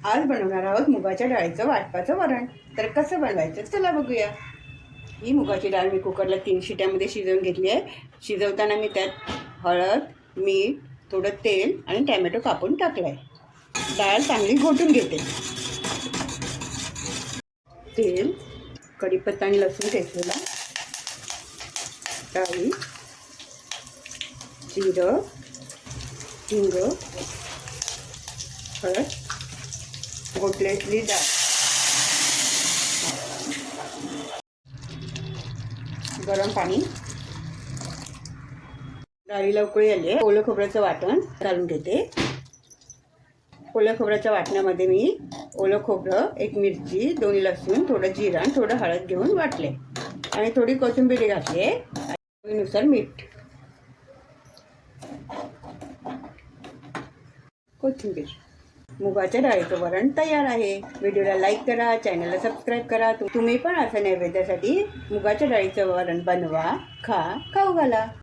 आज बनवणार आहोत मुगाच्या डाळीचं वाटपाचं वरण. तर कसं बनवायचं चला बघूया. ही मुगाची डाळ मी कुकरला 3 शिट्यामध्ये शिजवून घेतली आहे. शिजवताना मी त्यात हळद, मीठ, थोडं तेल आणि टॅमॅटो कापून टाकलं आहे. डाळ चांगली घोटून घेते. तेल, कढीपत्ता आणि लसूण ठेचलेला, डाळी, जिरं, हिंग, हळद, घोटलेली डाळ, गरम पाणी, डाळीला उकळी आली आहे. ओलं खोबऱ्याचं वाटण घालून घेते. ओल्या खोबऱ्याच्या वाटणामध्ये मी ओलं खोबरं, 1 मिरची, 2 लसूण, थोडं जिरं आणि थोडं हळद घेऊन वाटले आणि थोडी कोथिंबीर घातली आहे. चवीनुसार मीठ, कोथिंबीर. मुगाच्या डाळीचं वरण तयार आहे. व्हिडिओला लाईक करा, चॅनलला सबस्क्राईब करा. तुम्ही पण असं नैवेद्यासाठी मुगाच्या डाळीचं वरण बनवा, खाऊ घाला.